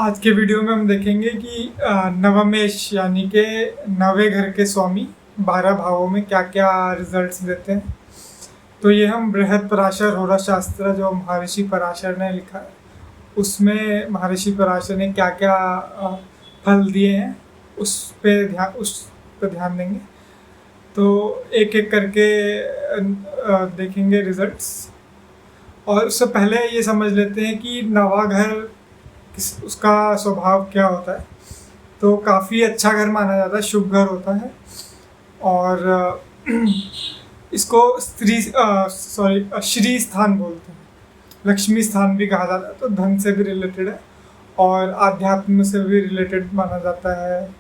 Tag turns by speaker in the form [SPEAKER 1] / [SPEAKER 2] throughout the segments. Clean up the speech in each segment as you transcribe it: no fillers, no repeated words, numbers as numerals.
[SPEAKER 1] आज के वीडियो में हम देखेंगे कि नवमेश यानी के नवे घर के स्वामी 12 भावों में क्या क्या रिजल्ट्स देते हैं। तो ये हम बृहद पराशर होरा शास्त्र जो महर्षि पराशर ने लिखा है उसमें महर्षि पराशर ने क्या क्या फल दिए हैं उस पे ध्यान देंगे। तो एक एक करके देखेंगे रिजल्ट्स। और उससे पहले ये समझ लेते हैं कि नवा घर उसका स्वभाव क्या होता है। तो काफ़ी अच्छा घर माना जाता है, शुभ घर होता है। और इसको श्री स्थान बोलते हैं, लक्ष्मी स्थान भी कहा जाता है। तो धन से भी रिलेटेड है और आध्यात्म से भी रिलेटेड माना जाता है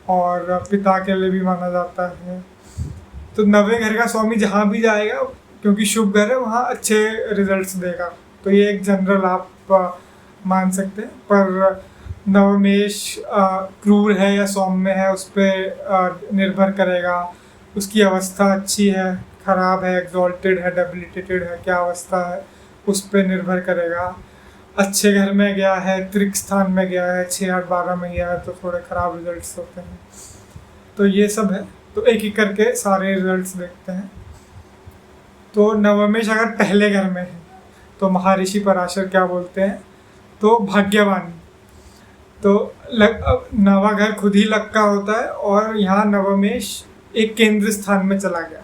[SPEAKER 1] और पिता के लिए भी माना जाता है। तो नवे घर का स्वामी जहाँ भी जाएगा, क्योंकि शुभ घर है, वहाँ अच्छे रिजल्ट्स देगा। तो ये एक जनरल आप मान सकते हैं। पर नवमेश क्रूर है या सौम्य है उस पर निर्भर करेगा। उसकी अवस्था अच्छी है, खराब है, एग्जॉल्टेड है, डेबिलिटेटेड है, क्या अवस्था है उस पर निर्भर करेगा। अच्छे घर में गया है, त्रिक स्थान में गया है, 6, 8, 12 में गया है तो थोड़े खराब रिजल्ट्स होते हैं। तो ये सब है। तो एक एक करके सारे रिजल्ट्स देखते हैं। तो नवमेश अगर पहले घर में है तो महर्षि पराशर क्या बोलते हैं, तो भाग्यवान। तो नवा घर खुद ही लक का होता है और यहाँ नवमेश एक केंद्र स्थान में चला गया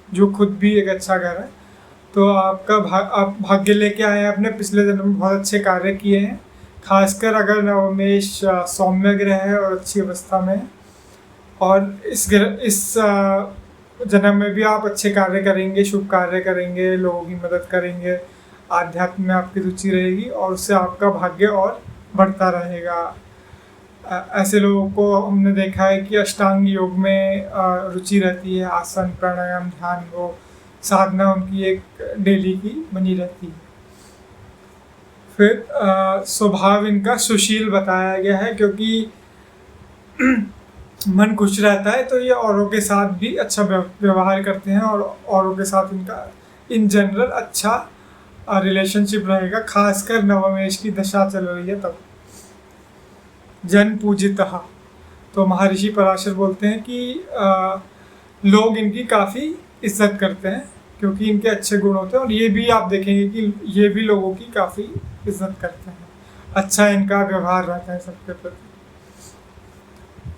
[SPEAKER 1] जो खुद भी एक अच्छा घर है। तो आपका आप भाग्य लेके आए हैं, अपने पिछले जन्म में बहुत अच्छे कार्य किए हैं। खासकर अगर नवमेश सौम्य ग्रह है और अच्छी अवस्था में है और इस जन्म में भी आप अच्छे कार्य करेंगे, शुभ कार्य करेंगे, लोगों की मदद करेंगे, आध्यात्म में आपकी रुचि रहेगी और उससे आपका भाग्य और बढ़ता रहेगा। ऐसे लोगों को हमने देखा है कि अष्टांग योग में रुचि रहती है, आसन, प्राणायाम, ध्यान, वो साधना उनकी एक डेली की बनी रहती है। फिर स्वभाव इनका सुशील बताया गया है, क्योंकि मन खुश रहता है तो ये औरों के साथ भी अच्छा व्यवहार करते हैं और औरों के साथ इनका इन जनरल अच्छा रिलेशनशिप रहेगा। खासकर नवमेश की दशा चल रही है तब। जन पूजितः, तो महर्षि पराशर बोलते हैं कि लोग इनकी काफ़ी इज्जत करते हैं क्योंकि इनके अच्छे गुण होते हैं। और ये भी आप देखेंगे कि ये भी लोगों की काफ़ी इज्जत करते हैं, अच्छा इनका व्यवहार रहता है सबके प्रति।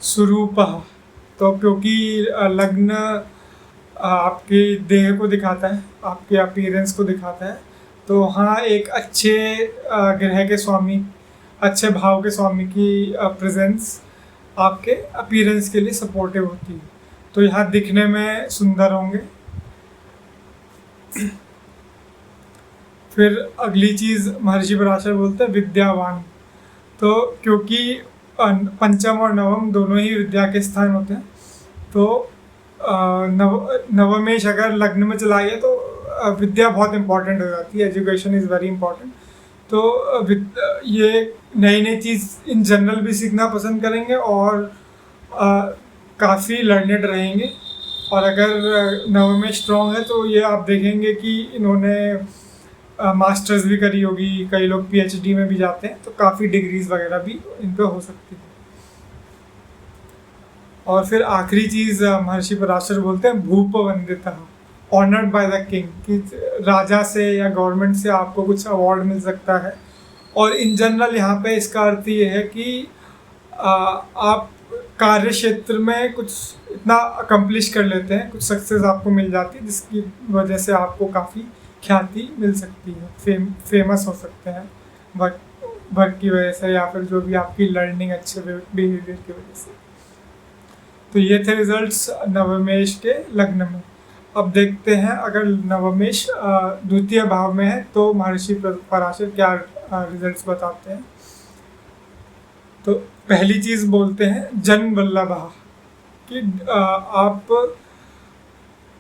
[SPEAKER 1] स्वरूपः, तो क्योंकि लग्न आपके देह को दिखाता है, आपके अपीयरेंस को दिखाता है, तो हाँ एक अच्छे ग्रह के स्वामी, अच्छे भाव के स्वामी की प्रेजेंस आपके अपीयरेंस के लिए सपोर्टिव होती है। तो यहाँ दिखने में सुंदर होंगे। फिर अगली चीज़ महर्षि पराशर बोलते हैं विद्यावान। तो क्योंकि पंचम और नवम दोनों ही विद्या के स्थान होते हैं, तो नवमेश अगर लग्न में चला गया तो विद्या बहुत इंपॉर्टेंट हो जाती है, एजुकेशन इज़ वेरी इंपॉर्टेंट। तो ये नई नई चीज़ इन जनरल भी सीखना पसंद करेंगे और काफ़ी लर्नेड रहेंगे। और अगर नवमेश स्ट्रॉन्ग है तो ये आप देखेंगे कि इन्होंने मास्टर्स भी करी होगी, कई लोग पीएचडी में भी जाते हैं, तो काफ़ी डिग्रीज वगैरह भी इन पर हो सकती है। और फिर आखिरी चीज़ महर्षि पराशर बोलते हैं भूप वंदितः, ऑनर्ड बाय द किंग, कि राजा से या गवर्नमेंट से आपको कुछ अवार्ड मिल सकता है। और इन जनरल यहाँ पे इसका अर्थ ये है कि आप कार्य क्षेत्र में कुछ इतना अकम्प्लिश कर लेते हैं, कुछ सक्सेस आपको मिल जाती है जिसकी वजह से आपको काफ़ी ख्याति मिल सकती है, फेमस हो सकते हैं वर्क की वजह से या फिर जो भी आपकी लर्निंग अच्छे बिहेवियर की वजह से। तो ये थे रिजल्ट्स नवमेश के लग्न में। अब देखते हैं अगर नवमेश द्वितीय भाव में है तो महर्षि पराशर क्या रिजल्ट्स बताते हैं। तो पहली चीज़ बोलते हैं जन वल्लभः, कि आप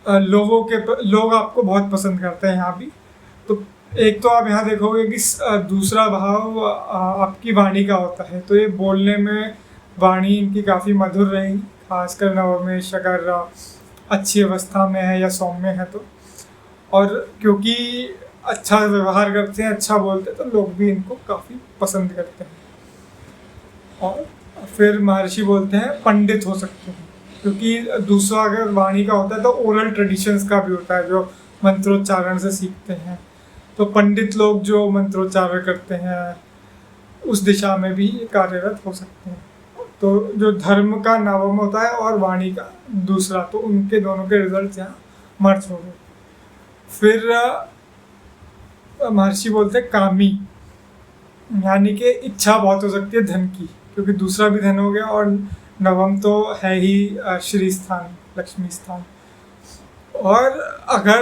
[SPEAKER 1] लोग आपको बहुत पसंद करते हैं यहाँ भी। तो एक तो आप यहाँ देखोगे कि दूसरा भाव आपकी वाणी का होता है, तो ये बोलने में वाणी इनकी काफ़ी मधुर रहेगी, खासकर नवमेश अगर अच्छी अवस्था में है या सौम्य है तो। और क्योंकि अच्छा व्यवहार करते हैं, अच्छा बोलते हैं, तो लोग भी इनको काफ़ी पसंद करते हैं। और फिर महर्षि बोलते हैं पंडित हो सकते हैं, क्योंकि दूसरा अगर वाणी का होता है तो ओरल ट्रेडिशंस का भी होता है जो मंत्रोच्चारण से सीखते हैं। तो पंडित लोग जो मंत्रोच्चारण करते हैं उस दिशा में भी कार्यरत हो सकते हैं। तो जो धर्म का नवम होता है और वाणी का दूसरा, तो उनके दोनों के रिजल्ट यहाँ मर्ज हो गए। फिर महर्षि बोलते हैं कामी, यानी कि इच्छा बहुत हो सकती है धन की, क्योंकि दूसरा भी धन हो गया और नवम तो है ही श्री स्थान, लक्ष्मी स्थान। और अगर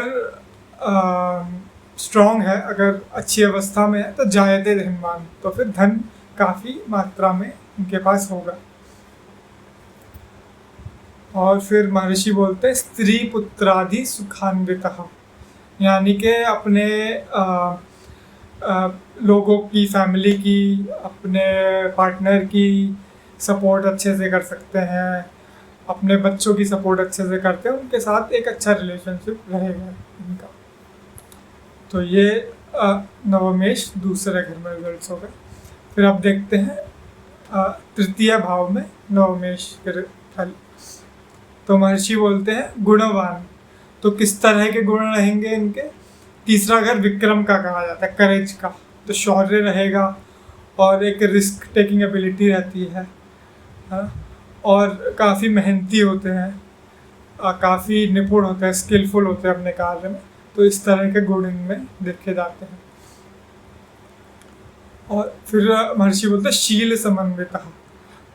[SPEAKER 1] स्ट्रॉन्ग है, अगर अच्छी अवस्था में है तो जायते धनवान, तो फिर धन काफ़ी मात्रा में उनके पास होगा। और फिर महर्षि बोलते हैं स्त्री पुत्रादि सुखान्वितः, यानी कि अपने लोगों की, फैमिली की, अपने पार्टनर की सपोर्ट अच्छे से कर सकते हैं, अपने बच्चों की सपोर्ट अच्छे से करते हैं, उनके साथ एक अच्छा रिलेशनशिप रहेगा इनका। तो ये नवमेश दूसरे घर में रिजल्ट्स हो गए। फिर आप देखते हैं तृतीय भाव में नवमेश के फल। तो महर्षि बोलते हैं गुणवान, तो किस तरह के गुण रहेंगे इनके। तीसरा घर विक्रम का कहा जाता है, करेज का, तो शौर्य रहेगा और एक रिस्क टेकिंग एबिलिटी रहती है, और काफ़ी मेहनती होते हैं, काफ़ी निपुण होते हैं, स्किलफुल होते हैं अपने कार्य में। तो इस तरह के गुण इनमें देखे जाते हैं। और फिर महर्षि बोलते हैं शील समन्वितः,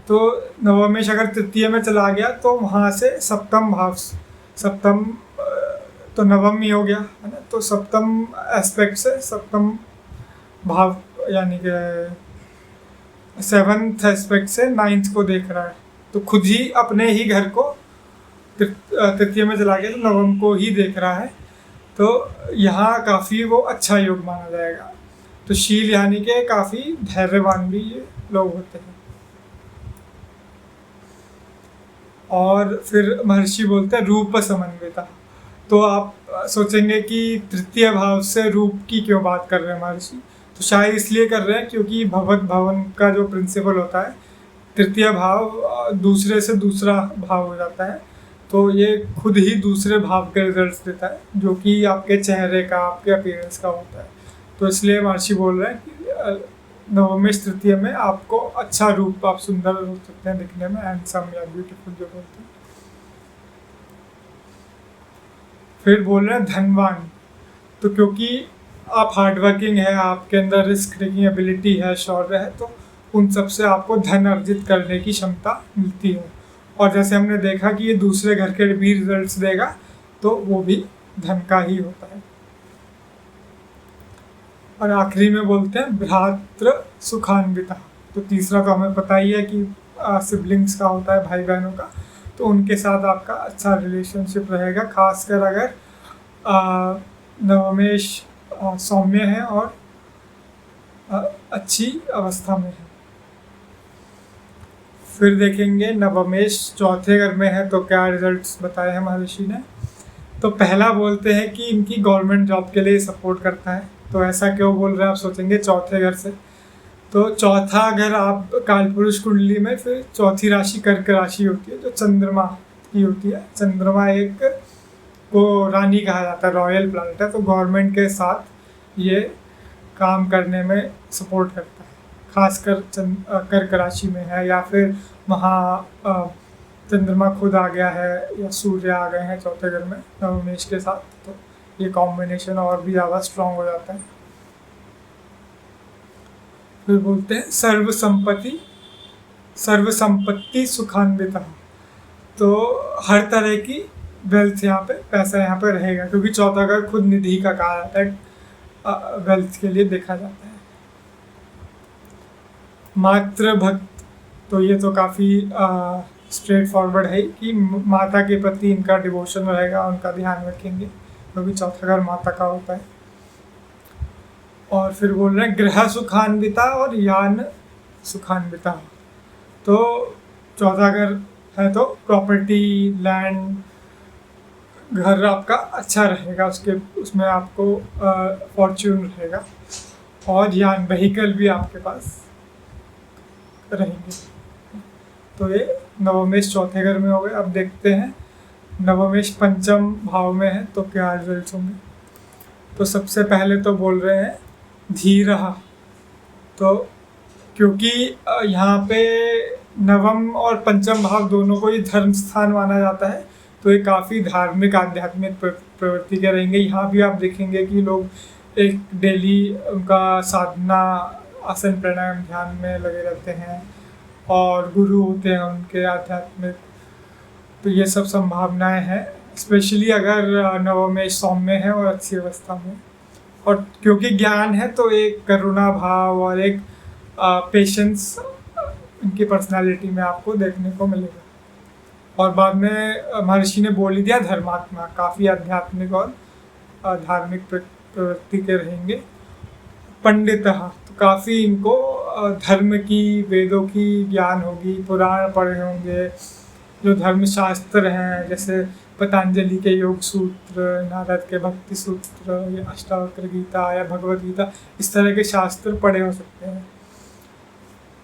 [SPEAKER 1] तो नवमेश अगर तृतीय में चला गया तो वहाँ से सप्तम भाव, सप्तम तो नवम ही हो गया है ना, तो सप्तम एस्पेक्ट से सप्तम भाव यानी कि सेवन्थ एस्पेक्ट से नाइन्थ को देख रहा है, तो खुद ही अपने ही घर को तृतीय में चला गया तो नवम को ही देख रहा है। तो यहाँ काफ़ी वो अच्छा योग माना जाएगा। तो शील यानी कि काफ़ी धैर्यवान भी ये लोग होते हैं। और फिर महर्षि बोलते हैं रूप समन्विता, तो आप सोचेंगे कि तृतीय भाव से रूप की क्यों बात कर रहे हैं महर्षि, तो शायद इसलिए कर रहे हैं क्योंकि भवत भवन का जो प्रिंसिपल होता है, तृतीय भाव दूसरे से दूसरा भाव हो जाता है, तो ये खुद ही दूसरे भाव के रिजल्ट्स देता है जो कि आपके चेहरे का, आपके अपीयरेंस का होता है। तो इसलिए महर्षि बोल रहे हैं कि नवमेश तृतीय में आपको अच्छा रूप, आप सुंदर हो सकते हैं दिखने में, हैंडसम या ब्यूटीफुल जो बोलते हैं। फिर बोल रहे हैं धनवान, तो क्योंकि आप हार्डवर्किंग है, आपके अंदर रिस्क टेकिंग एबिलिटी है, शौर्य है, तो उन सब से आपको धन अर्जित करने की क्षमता मिलती है। और जैसे हमने देखा कि ये दूसरे घर के भी रिजल्ट्स देगा, तो वो भी धन का ही होता है। और आखिरी में बोलते हैं भ्रातृ सुखान्विता, तो तीसरा तो हमें पता ही है कि सिबलिंग्स का होता है, भाई बहनों का, तो उनके साथ आपका अच्छा रिलेशनशिप रहेगा, खासकर अगर नवमेश सौम्य है और अच्छी अवस्था में है। फिर देखेंगे नवमेश चौथे घर में है तो क्या रिजल्ट्स बताए हैं महर्षि ने। तो पहला बोलते हैं कि इनकी गवर्नमेंट जॉब के लिए सपोर्ट करता है। तो ऐसा क्यों बोल रहे हैं आप सोचेंगे चौथे घर से, तो चौथा घर आप कालपुरुष कुंडली में फिर चौथी राशि कर्क राशि होती है जो चंद्रमा की होती है। चंद्रमा एक को रानी कहा जाता है, रॉयल प्लैनेट है, तो गवर्नमेंट के साथ ये काम करने में सपोर्ट करता है, खासकर कर्क राशि में है, या फिर वहाँ चंद्रमा खुद आ गया है या सूर्य आ गए हैं चौथे घर में नवमेश के साथ, तो ये कॉम्बिनेशन और भी ज़्यादा स्ट्रांग हो जाता है। फिर बोलते हैं सर्व संपत्ति सुखान्विता, तो हर तरह की वेल्थ यहाँ पे, पैसा यहाँ पे रहेगा, क्योंकि चौथा घर खुद निधि का कहा जाता है, वेल्थ के लिए देखा जाता है। मातृ भक्त, तो ये तो काफ़ी स्ट्रेट फॉरवर्ड है कि माता के प्रति इनका डिवोशन रहेगा, उनका ध्यान रखेंगे, क्योंकि चौथा घर माता का होता है। और फिर बोल रहे हैं गृह सुखान्विता और यान सुखान्विता, तो चौथा घर है तो प्रॉपर्टी, लैंड, घर आपका अच्छा रहेगा, उसमें आपको फॉर्च्यून रहेगा, और यान व्हीकल भी आपके पास रहेंगे। तो ये नवमेश चौथे घर में हो गए। अब देखते हैं नवमेश पंचम भाव में है तो क्या रिजल्ट होंगे। तो सबसे पहले तो बोल रहे हैं धीरः। तो क्योंकि यहाँ पे नवम और पंचम भाव दोनों को ही धर्म स्थान माना जाता है, तो ये काफ़ी धार्मिक आध्यात्मिक प्रवृत्ति के रहेंगे। यहाँ भी आप देखेंगे कि लोग एक डेली उनका साधना, आसन, प्राणायाम, ध्यान में लगे रहते हैं और गुरु होते हैं उनके आध्यात्मिक। तो ये सब संभावनाएं हैं, स्पेशली अगर नवमेश सौम्य है और अच्छी अवस्था में। और क्योंकि ज्ञान है तो एक करुणा भाव और एक पेशेंस उनकी पर्सनालिटी में आपको देखने को मिलेगा। और बाद में महर्षि ने बोल ही दिया धर्मात्मा, काफ़ी आध्यात्मिक और धार्मिक प्रवृत्ति के रहेंगे। पंडितः, तो काफ़ी इनको धर्म की, वेदों की ज्ञान होगी, पुराण पढ़े होंगे, जो धर्मशास्त्र हैं जैसे पतंजलि के योग सूत्र, नारद के भक्ति सूत्र, या अष्टावक्र गीता या भगवद गीता, इस तरह के शास्त्र पढ़े हो सकते हैं।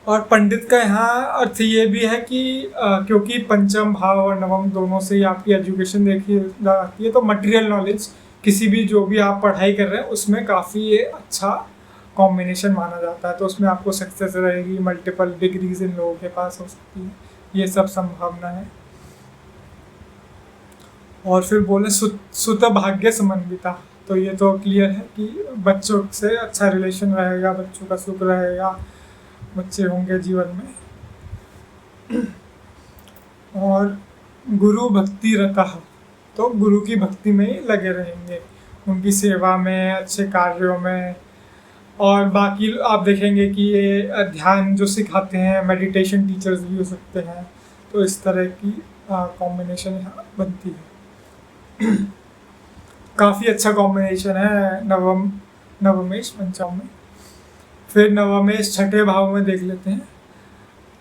[SPEAKER 1] और पंडित का यहाँ अर्थ ये भी है कि क्योंकि पंचम भाव और नवम दोनों से ही आपकी एजुकेशन देखी जाती है, तो मटेरियल नॉलेज किसी भी जो भी आप पढ़ाई कर रहे हैं उसमें काफ़ी ये अच्छा कॉम्बिनेशन माना जाता है। तो उसमें आपको सक्सेस रहेगी, मल्टीपल डिग्रीज इन लोगों के पास हो सकती है, ये सब संभावना है। और फिर बोले सुत भाग्य समन्विता, तो ये तो क्लियर है कि बच्चों से अच्छा रिलेशन रहेगा, बच्चों का सुख रहेगा, बच्चे होंगे जीवन में। और गुरु भक्ति रता, तो गुरु की भक्ति में ही लगे रहेंगे, उनकी सेवा में, अच्छे कार्यों में। और बाकी आप देखेंगे कि ये ध्यान जो सिखाते हैं, मेडिटेशन टीचर्स भी हो सकते हैं। तो इस तरह की कॉम्बिनेशन यहाँ बनती है। काफ़ी अच्छा कॉम्बिनेशन है नवमेश पंचम में। फिर नवमेश छठे भाव में देख लेते हैं।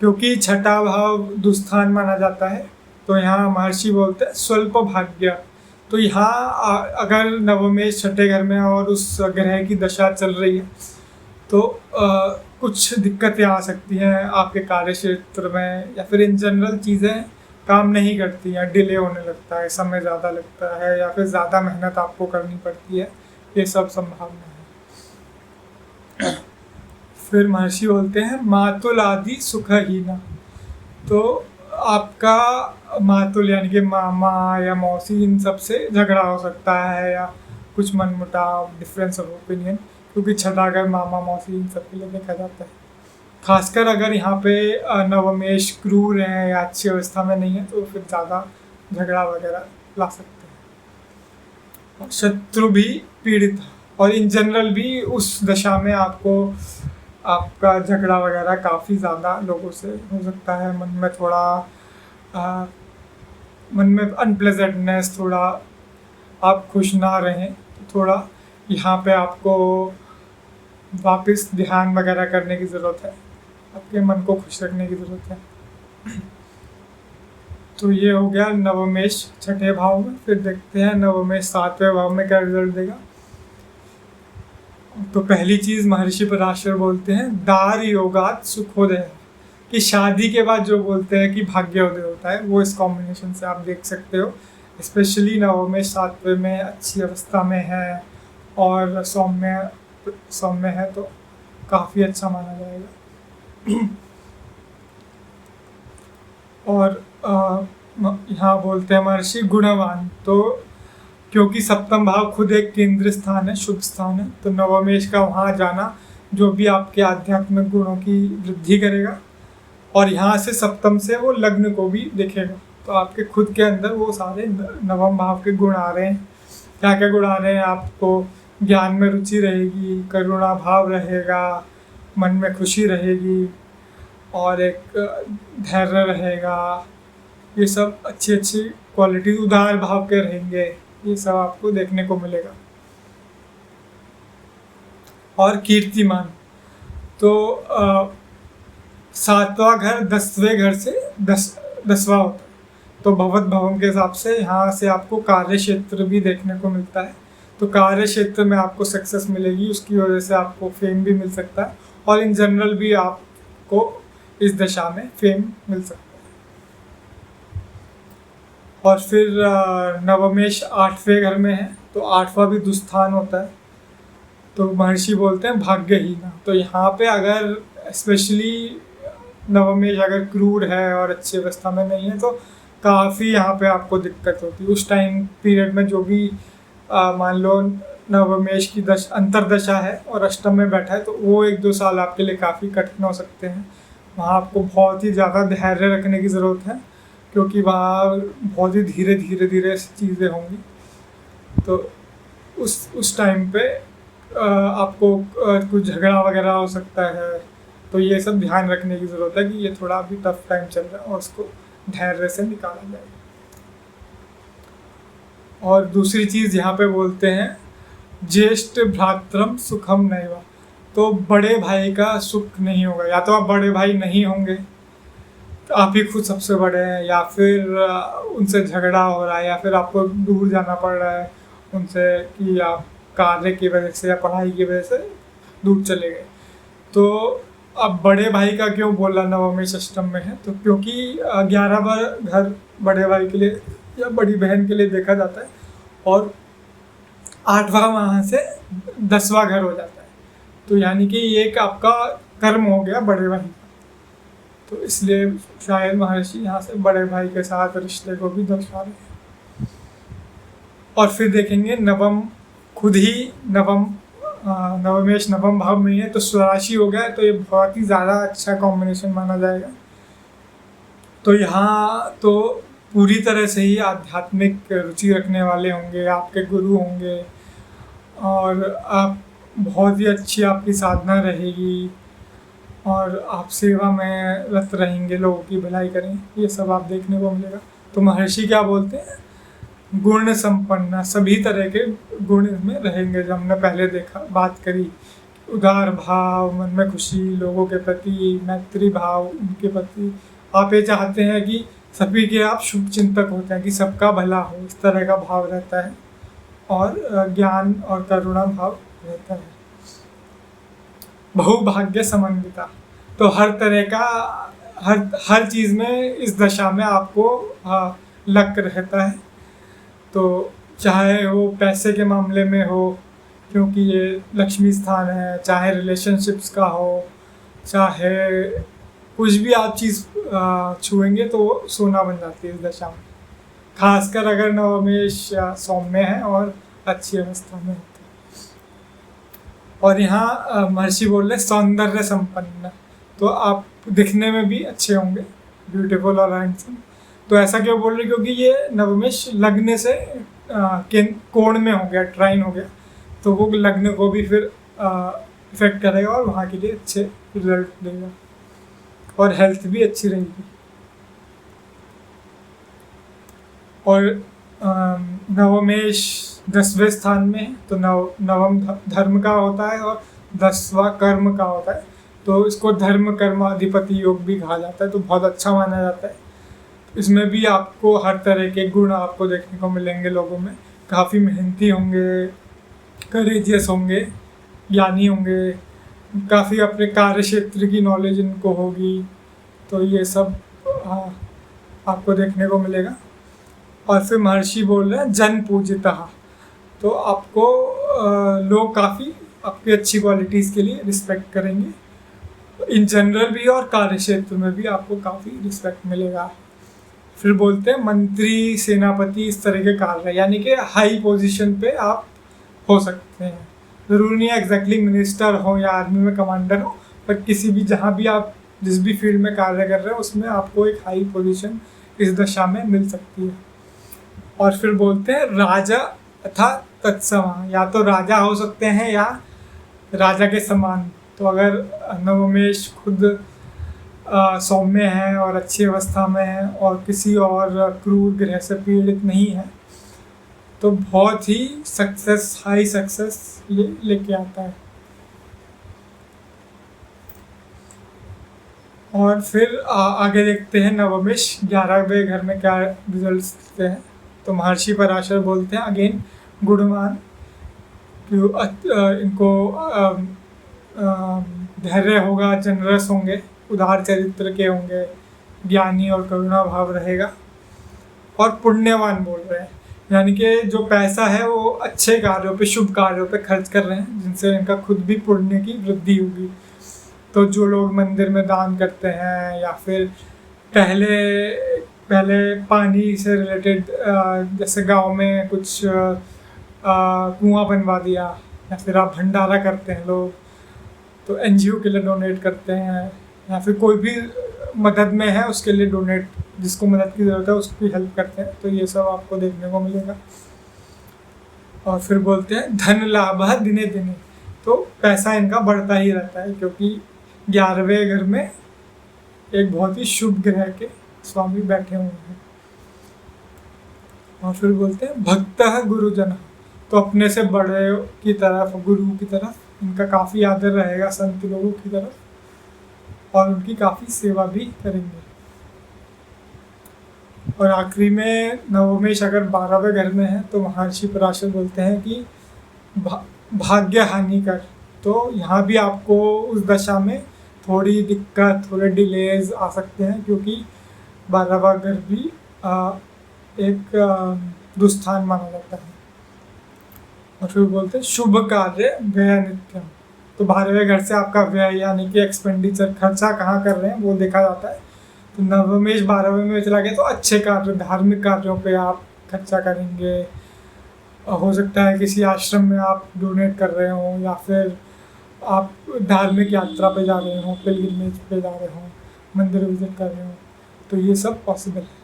[SPEAKER 1] क्योंकि छठा भाव दुस्थान माना जाता है, तो यहाँ महर्षि बोलते हैं स्वल्प भाग्य। तो यहाँ अगर नवमेश छठे घर में और उस ग्रह की दशा चल रही है तो कुछ दिक्कतें आ सकती हैं आपके कार्य क्षेत्र में, या फिर इन जनरल चीज़ें काम नहीं करती हैं, डिले होने लगता है, समय ज़्यादा लगता है, या फिर ज़्यादा मेहनत आपको करनी पड़ती है। ये सब संभावना है। फिर महर्षि बोलते हैं मातुल आदि सुखहीना। तो आपका मातुल यानी कि मामा या मौसी, इन सब से झगड़ा हो सकता है या कुछ मनमुटाव, डिफरेंस ऑफ ओपिनियन, क्योंकि छठा घर मामा मौसी इन सब के लिए देखा जाता है। खासकर अगर यहाँ पे नवमेश क्रूर हैं या अच्छी अवस्था में नहीं है तो फिर ज़्यादा झगड़ा वगैरह ला सकते हैं। और शत्रु भी पीड़ित, और इन जनरल भी उस दशा में आपका झगड़ा वगैरह काफ़ी ज़्यादा लोगों से हो सकता है। मन में अनप्लेजेंटनेस, थोड़ा आप खुश ना रहें, तो थोड़ा यहाँ पे आपको वापस ध्यान वगैरह करने की ज़रूरत है, आपके मन को खुश रखने की ज़रूरत है। तो ये हो गया नवमेश छठे भाव में। फिर देखते हैं नवमेश सातवें भाव में क्या रिजल्ट देगा। तो पहली चीज़ महर्षि पराशर बोलते हैं दार योगात सुखोदय, कि शादी के बाद जो बोलते हैं कि भाग्योदय होता है, वो इस कॉम्बिनेशन से आप देख सकते हो। स्पेशली नवमेश सातवें में अच्छी अवस्था में है और सौम्य है तो काफ़ी अच्छा माना जाएगा। और यहाँ बोलते हैं महर्षि गुणवान, तो क्योंकि सप्तम भाव खुद एक केंद्र स्थान है, शुभ स्थान है, तो नवमेश का वहाँ जाना जो भी आपके आध्यात्मिक गुणों की वृद्धि करेगा। और यहाँ से सप्तम से वो लग्न को भी देखेगा, तो आपके खुद के अंदर वो सारे नवम भाव के गुण आ रहे हैं। क्या क्या गुण आ रहे हैं? आपको ज्ञान में रुचि रहेगी, करुणा भाव रहेगा, मन में खुशी रहेगी, और एक धैर्य रहेगा। ये सब अच्छी अच्छी क्वालिटी, उदार भाव के रहेंगे, ये सब आपको देखने को मिलेगा। और कीर्तिमान, तो सातवां घर 10वें घर से 10वां होता है, तो भवत भवन के हिसाब से यहाँ से आपको कार्य क्षेत्र भी देखने को मिलता है। तो कार्य क्षेत्र में आपको सक्सेस मिलेगी, उसकी वजह से आपको फेम भी मिल सकता है। और इन जनरल भी आपको इस दशा में फेम मिल सकता है। और फिर नवमेश 8वें घर में है, तो 8वां भी दुस्थान होता है, तो महर्षि बोलते हैं भाग्यहीन। तो यहाँ पे अगर स्पेशली नवमेश अगर क्रूर है और अच्छी अवस्था में नहीं है, तो काफ़ी यहाँ पे आपको दिक्कत होती है उस टाइम पीरियड में। जो भी मान लो नवमेश की अंतरदशा है और अष्टम में बैठा है, तो वो 1-2 साल आपके लिए काफ़ी कठिन हो सकते हैं। वहाँ आपको बहुत ही ज़्यादा धैर्य रखने की ज़रूरत है, क्योंकि वहाँ बहुत ही धीरे धीरे चीज़ें होंगी। तो उस टाइम पे आपको कुछ झगड़ा वगैरह हो सकता है। तो ये सब ध्यान रखने की ज़रूरत है कि ये थोड़ा अभी टफ टाइम चल रहा है और उसको धैर्य से निकाला जाए। और दूसरी चीज़ यहाँ पे बोलते हैं ज्येष्ठ भ्रातरम सुखम नैव। तो बड़े भाई का सुख नहीं होगा, या तो आप बड़े भाई नहीं होंगे, तो आप ही खुद सबसे बड़े हैं, या फिर उनसे झगड़ा हो रहा है, या फिर आपको दूर जाना पड़ रहा है उनसे कि आप कार्य की वजह से या पढ़ाई की वजह से दूर चले गए। तो अब बड़े भाई का क्यों बोला नवमेश अष्टम में है, तो क्योंकि 11वां घर बड़े भाई के लिए या बड़ी बहन के लिए देखा जाता है, और 8वां वहाँ से 10वां घर हो जाता है। तो यानी कि ये एक आपका कर्म हो गया बड़े भाई का। तो इसलिए शायद महर्षि यहाँ से बड़े भाई के साथ रिश्ते को भी दर्शा रहे हैं। और फिर देखेंगे नवम, खुद ही नवमेश नवम भाव में है, तो स्वराशि हो गया है, तो ये बहुत ही ज़्यादा अच्छा कॉम्बिनेशन माना जाएगा। तो यहाँ तो पूरी तरह से ही आध्यात्मिक रुचि रखने वाले होंगे, आपके गुरु होंगे, और आप बहुत ही अच्छी आपकी साधना रहेगी, और आप सेवा में रत रहेंगे, लोगों की भलाई करेंगे, ये सब आप देखने को मिलेगा। तो महर्षि क्या बोलते हैं, गुण संपन्न, सभी तरह के गुण इसमें रहेंगे। जो हमने पहले बात करी, उदार भाव, मन में खुशी, लोगों के प्रति मैत्री भाव, उनके प्रति आप ये चाहते हैं कि सभी के आप शुभ चिंतक होते हैं, कि सबका भला हो, इस तरह का भाव रहता है। और ज्ञान और करुणा भाव रहता है। बहुभाग्य समन्विता, तो हर तरह का हर चीज़ में इस दशा में आपको लक रहता है। तो चाहे वो पैसे के मामले में हो, क्योंकि ये लक्ष्मी स्थान है, चाहे रिलेशनशिप्स का हो, चाहे कुछ भी आप चीज़ छुएंगे तो वो सोना बन जाती है इस दशा में, खासकर अगर नवमेश सौम्य है और अच्छी अवस्था में होती है। और यहाँ महर्षि बोल रहे सौंदर्य संपन्न, तो आप दिखने में भी अच्छे होंगे, ब्यूटीफुल और हैंडसम। तो ऐसा क्यों बोल रहे, क्योंकि ये नवमेश लग्न से कोण में हो गया, ट्राइन हो गया, तो वो लग्न को भी फिर इफेक्ट करेगा और वहाँ के लिए अच्छे रिजल्ट देगा, और हेल्थ भी अच्छी रहेगी। और नवमेश 10वें स्थान में, तो नवम धर्म का होता है और 10वां कर्म का होता है, तो इसको धर्म कर्माधिपति योग भी कहा जाता है, तो बहुत अच्छा माना जाता है। इसमें भी आपको हर तरह के गुण आपको देखने को मिलेंगे लोगों में, काफ़ी मेहनती होंगे, करेजियस होंगे, ज्ञानी होंगे, काफ़ी अपने कार्य क्षेत्र की नॉलेज इनको होगी, तो ये सब आपको देखने को मिलेगा। और फिर महर्षि बोल रहे हैं जन पूजिता, तो आपको लोग काफ़ी आपकी अच्छी क्वालिटीज़ के लिए रिस्पेक्ट करेंगे, इन जनरल भी और कार्य क्षेत्र में भी आपको काफ़ी रिस्पेक्ट मिलेगा। फिर बोलते हैं मंत्री, सेनापति, इस तरह के कार्य, यानी कि हाई पोजीशन पे आप हो सकते हैं। ज़रूरी नहीं है एग्जैक्टली मिनिस्टर हो या आर्मी में कमांडर हो, पर किसी भी जहाँ भी आप जिस भी फील्ड में कार्य कर रहे हो उसमें आपको एक हाई पोजीशन इस दशा में मिल सकती है। और फिर बोलते हैं राजा अथा तत्समा, या तो राजा हो सकते हैं या राजा के समान। तो अगर नवमेश खुद सौम्य है और अच्छी अवस्था में है और किसी और क्रूर ग्रह से पीड़ित नहीं है, तो बहुत ही हाई सक्सेस लेके आता है। और फिर आगे देखते हैं नवमेश 11वें घर में क्या रिजल्ट देते हैं। तो महर्षि पराशर बोलते हैं अगेन गुणवान, इनको धैर्य होगा, जनरस होंगे, उदार चरित्र के होंगे, ज्ञानी और करुणा भाव रहेगा। और पुण्यवान बोल रहे हैं, यानी कि जो पैसा है वो अच्छे कार्यों पे, शुभ कार्यों पे खर्च कर रहे हैं, जिनसे इनका खुद भी पुण्य की वृद्धि होगी। तो जो लोग मंदिर में दान करते हैं, या फिर पहले पहले पानी से रिलेटेड, जैसे गांव में कुछ कुआं बनवा दिया, या फिर आप भंडारा करते हैं लोग, तो एनजीओ के लिए डोनेट करते हैं, या फिर कोई भी मदद में है उसके लिए डोनेट, जिसको मदद की ज़रूरत है उसकी हेल्प करते हैं, तो ये सब आपको देखने को मिलेगा। और फिर बोलते हैं धन लाभ दिने दिने, तो पैसा इनका बढ़ता ही रहता है, क्योंकि 11वें घर में एक बहुत ही शुभ ग्रह के स्वामी बैठे हुए हैं। और फिर बोलते हैं भक्त गुरुजन, तो अपने से बड़े की तरफ, गुरु की तरफ इनका काफ़ी आदर रहेगा, संत लोगों की तरफ, और उनकी काफ़ी सेवा भी करेंगे। और आखिरी में नवमेश अगर 12वें घर में है तो महर्षि पराशर बोलते हैं कि भाग्य हानि कर। तो यहाँ भी आपको उस दशा में थोड़ी दिक्कत, थोड़े डिलेज आ सकते हैं, क्योंकि 12वां घर भी एक दुस्थान माना जाता है। और फिर बोलते हैं शुभ कार्य व्यय नित्यम, तो 12वें घर से आपका व्यय यानी कि एक्सपेंडिचर, खर्चा कहाँ कर रहे हैं वो देखा जाता है। तो नवमेश 12वें में चला गया तो अच्छे कार्य, धार्मिक कार्यों पे आप खर्चा करेंगे। हो सकता है किसी आश्रम में आप डोनेट कर रहे हो, या फिर आप धार्मिक यात्रा पे जा रहे हो, पिलग्रिमेज पे जा रहे हो, मंदिर विजिट कर रहे हो, तो ये सब पॉसिबल है।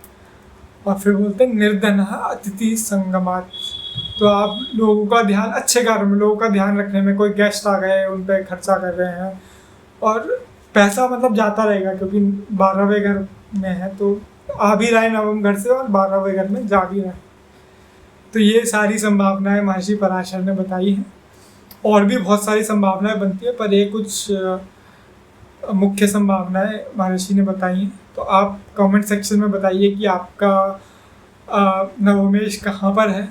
[SPEAKER 1] और फिर बोलते हैं निर्धन अतिथि संगमात, तो आप लोगों का ध्यान, अच्छे कार्यों में लोगों का ध्यान रखने में, कोई गेस्ट आ गए उन पर खर्चा कर रहे हैं, और पैसा मतलब जाता रहेगा, क्योंकि 12वें घर में है तो आ भी रहा है नवम घर से, और 12वें घर में जा भी रहा है। तो ये सारी संभावनाएं महर्षि पराशर ने बताई हैं। और भी बहुत सारी संभावनाएं बनती है, पर ये कुछ मुख्य संभावनाएं महर्षि ने बताई हैं। तो आप कमेंट सेक्शन में बताइए कि आपका नवमेश कहाँ पर है,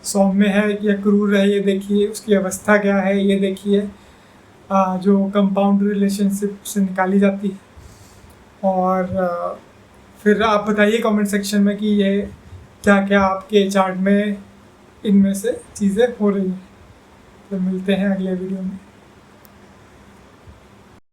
[SPEAKER 1] सौम्य है या क्रूर है, ये देखिए, उसकी अवस्था क्या है ये देखिए, जो कंपाउंड रिलेशनशिप से निकाली जाती है। और फिर आप बताइए कमेंट सेक्शन में कि ये क्या क्या आपके चार्ट में इनमें से चीज़ें हो रही हैं। तो मिलते हैं अगले वीडियो में।